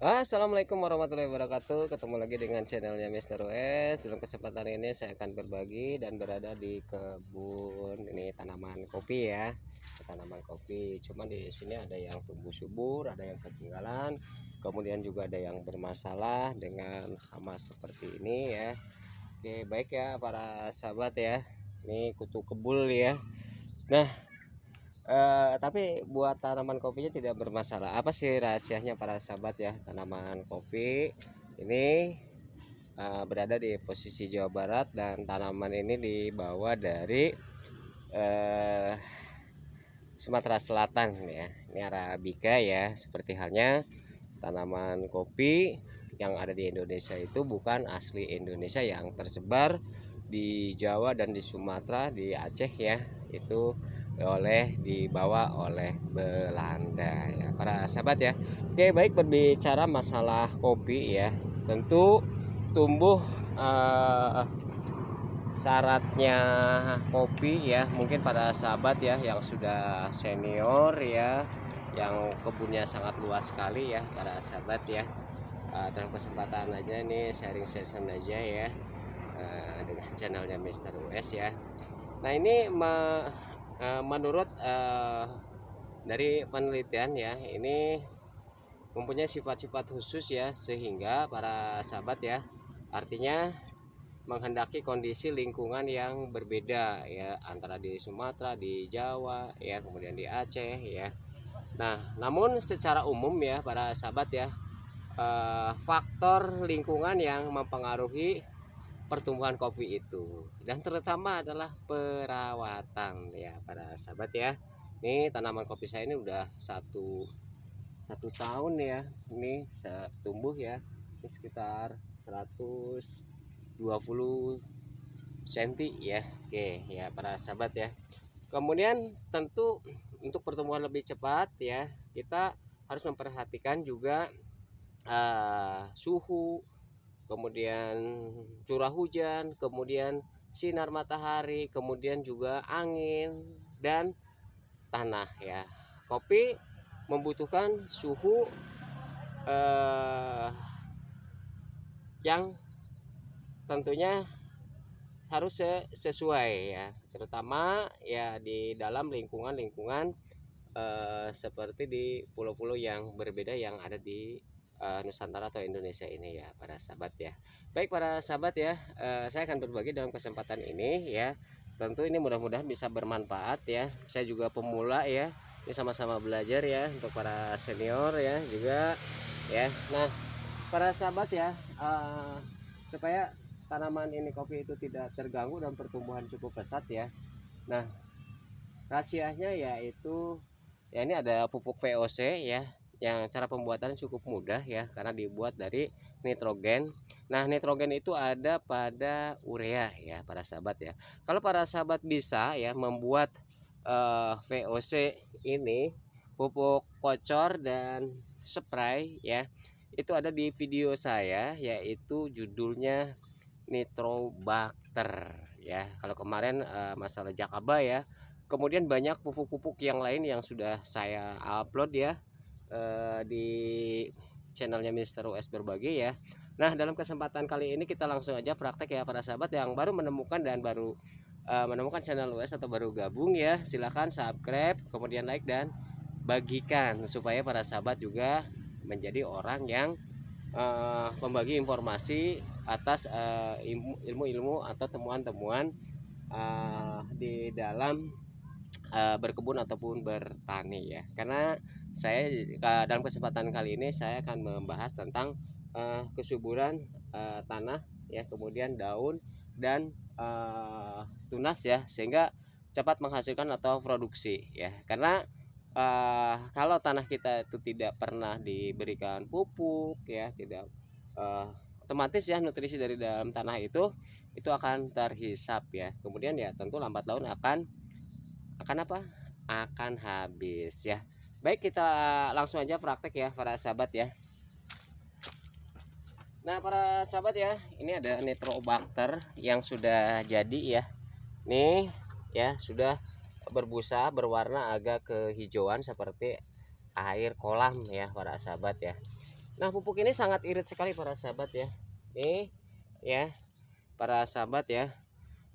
Assalamualaikum warahmatullahi wabarakatuh. Ketemu lagi dengan channelnya Mister US. Dalam kesempatan ini saya akan berbagi dan berada di kebun ini tanaman kopi ya. Tanaman kopi. Cuman di sini ada yang tumbuh subur, ada yang ketinggalan, kemudian juga ada yang bermasalah dengan hama seperti ini ya. Oke, baik ya para sahabat ya. Ini kutu kebul ya. Nah, tapi buat tanaman kopinya tidak bermasalah. Apa sih rahasianya para sahabat ya? Tanaman kopi ini berada di posisi Jawa Barat dan tanaman ini dibawa dari eh, Sumatera Selatan ya. Ini Arabica ya. Seperti halnya tanaman kopi yang ada di Indonesia itu bukan asli Indonesia yang tersebar di Jawa dan di Sumatera, di Aceh ya. Itu dibawa oleh Belanda ya para sahabat ya. Oke, baik, berbicara masalah kopi ya, tentu tumbuh eh, syaratnya kopi ya, mungkin pada sahabat ya yang sudah senior ya, yang kebunnya sangat luas sekali ya para sahabat ya. Dalam kesempatan aja ini sharing session aja ya, dengan channelnya Mister US ya. Nah ini menurut dari penelitian ya, ini mempunyai sifat-sifat khusus ya, sehingga para sahabat ya, artinya menghendaki kondisi lingkungan yang berbeda ya, antara di Sumatera, di Jawa ya, kemudian di Aceh ya. Nah namun secara umum ya para sahabat ya, faktor lingkungan yang mempengaruhi pertumbuhan kopi itu, dan terutama adalah perawatan ya para sahabat ya. Ini tanaman kopi saya ini udah satu tahun ya, ini tumbuh ya, ini sekitar 120 cm ya. Oke ya para sahabat ya. Kemudian tentu untuk pertumbuhan lebih cepat ya, kita harus memperhatikan juga suhu, kemudian curah hujan, kemudian sinar matahari, kemudian juga angin dan tanah ya. Kopi membutuhkan suhu yang tentunya harus sesuai ya, terutama ya di dalam lingkungan seperti di pulau-pulau yang berbeda yang ada di Nusantara atau Indonesia ini ya para sahabat ya. Baik para sahabat ya, saya akan berbagi dalam kesempatan ini ya. Tentu ini mudah-mudahan bisa bermanfaat ya. Saya juga pemula ya. Ini sama-sama belajar ya untuk para senior ya juga ya. Nah, para sahabat ya, supaya tanaman ini kopi itu tidak terganggu dan pertumbuhan cukup pesat ya. Nah, rahasianya yaitu ya, ini ada pupuk VOC ya, yang cara pembuatan cukup mudah ya, karena dibuat dari nitrogen. Nah nitrogen itu ada pada urea ya para sahabat ya. Kalau para sahabat bisa ya membuat VOC ini, pupuk kocor dan spray ya, itu ada di video saya, yaitu judulnya Nitrobacter ya. Kalau kemarin masalah Jakaba ya. Kemudian banyak pupuk-pupuk yang lain yang sudah saya upload ya, di channelnya Mister US Berbagi ya. Nah dalam kesempatan kali ini kita langsung aja praktek ya para sahabat yang baru menemukan dan baru menemukan channel US atau baru gabung ya. Silahkan subscribe, kemudian like dan bagikan supaya para sahabat juga menjadi orang yang membagi informasi atas ilmu-ilmu atau temuan-temuan di dalam berkebun ataupun bertani ya. Karena saya dalam kesempatan kali ini saya akan membahas tentang kesuburan tanah ya, kemudian daun dan tunas ya, sehingga cepat menghasilkan atau produksi ya. Karena kalau tanah kita itu tidak pernah diberikan pupuk ya, tidak otomatis ya nutrisi dari dalam tanah itu akan terhisap ya. Kemudian ya tentu lambat laun akan apa? Akan habis ya. Baik, kita langsung aja praktek ya para sahabat ya. Nah, para sahabat ya, ini ada Nitrobacter yang sudah jadi ya. Nih ya, sudah berbusa, berwarna agak kehijauan seperti air kolam ya para sahabat ya. Nah, pupuk ini sangat irit sekali para sahabat ya. Nih ya, para sahabat ya.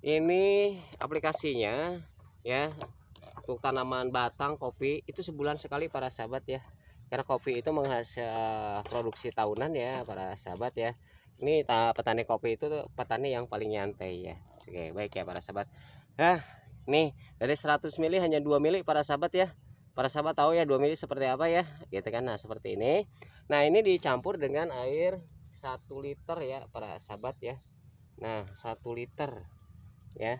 Ini aplikasinya ya untuk tanaman batang kopi itu sebulan sekali para sahabat ya. Karena kopi itu menghasilkan produksi tahunan ya para sahabat ya. Ini petani kopi itu tuh petani yang paling nyantai ya. Oke, baik ya para sahabat. Nah, nih dari 100 mili hanya 2 mili para sahabat ya. Para sahabat tahu ya 2 mili seperti apa ya, gitu kan. Nah, seperti ini. Nah, ini dicampur dengan air 1 liter ya para sahabat ya. Nah, 1 liter ya.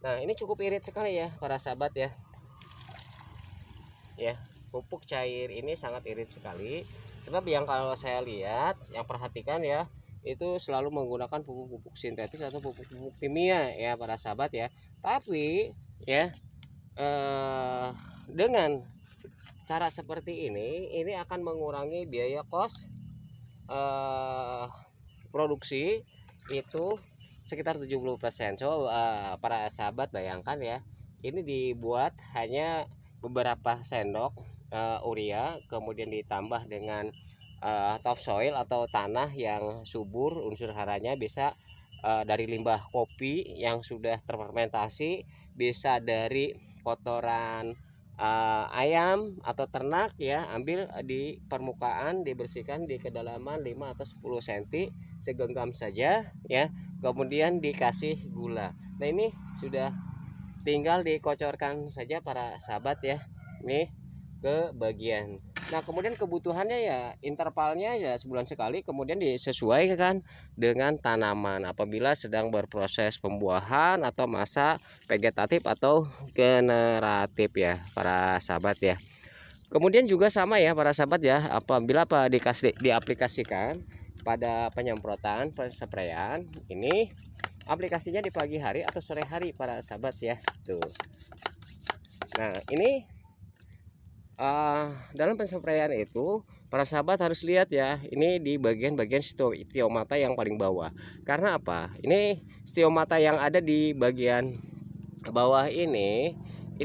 Nah, ini cukup irit sekali ya para sahabat ya. Ya, pupuk cair ini sangat irit sekali. Sebab yang kalau saya lihat, yang perhatikan ya, itu selalu menggunakan pupuk-pupuk sintetis atau pupuk-pupuk kimia ya para sahabat ya. Tapi ya dengan cara seperti ini akan mengurangi biaya kos produksi itu sekitar 70%. So para sahabat bayangkan ya, ini dibuat hanya beberapa sendok urea, kemudian ditambah dengan topsoil atau tanah yang subur, unsur haranya bisa dari limbah kopi yang sudah terfermentasi, bisa dari kotoran ayam atau ternak ya, ambil di permukaan, dibersihkan di kedalaman 5 atau 10 cm segenggam saja ya, kemudian dikasih gula. Nah, ini sudah tinggal dikocorkan saja para sahabat ya, nih ke bagian. Nah, kemudian kebutuhannya ya intervalnya ya sebulan sekali, kemudian disesuaikan dengan tanaman apabila sedang berproses pembuahan atau masa vegetatif atau generatif ya para sahabat ya. Kemudian juga sama ya para sahabat ya, apabila diaplikasikan pada penyemprotan pensperayan ini, aplikasinya di pagi hari atau sore hari para sahabat ya tuh. Nah, ini dalam pensperayan itu para sahabat harus lihat ya, ini di bagian-bagian stiomata yang paling bawah. Karena apa? Ini stiomata yang ada di bagian bawah ini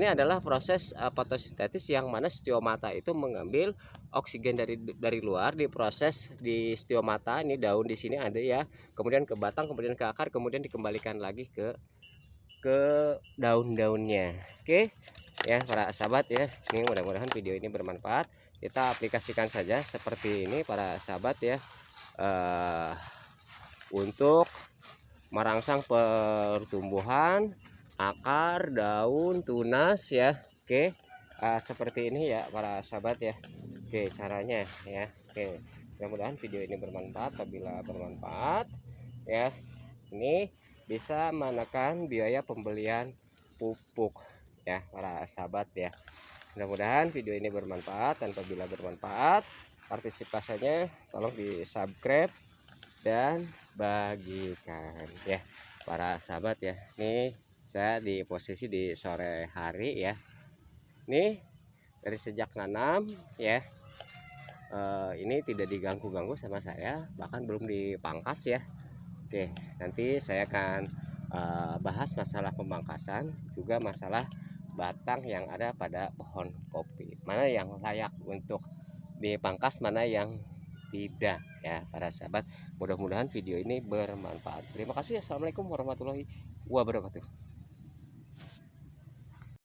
adalah proses fotosintesis, yang mana stiomata itu mengambil oksigen dari luar, diproses di stiomata. Ini daun di sini ada ya, kemudian ke batang, kemudian ke akar, kemudian dikembalikan lagi ke daun-daunnya. Oke ya para sahabat ya, ini mudah-mudahan video ini bermanfaat. Kita aplikasikan saja seperti ini para sahabat ya, untuk merangsang pertumbuhan akar, daun, tunas ya. Oke, seperti ini ya para sahabat ya. Oke, caranya ya. Oke, mudah-mudahan video ini bermanfaat. Apabila bermanfaat ya, ini bisa menekan biaya pembelian pupuk ya para sahabat ya. Mudah-mudahan video ini bermanfaat, dan apabila bermanfaat partisipasinya tolong di subscribe dan bagikan ya para sahabat ya. Nih saya di posisi di sore hari ya, nih dari sejak nanam ya, ini tidak diganggu-ganggu sama saya, bahkan belum dipangkas ya. Oke, nanti saya akan bahas masalah pemangkasan, juga masalah batang yang ada pada pohon kopi, mana yang layak untuk dipangkas, mana yang tidak ya para sahabat. Mudah-mudahan video ini bermanfaat. Terima kasih. Assalamualaikum warahmatullahi wabarakatuh.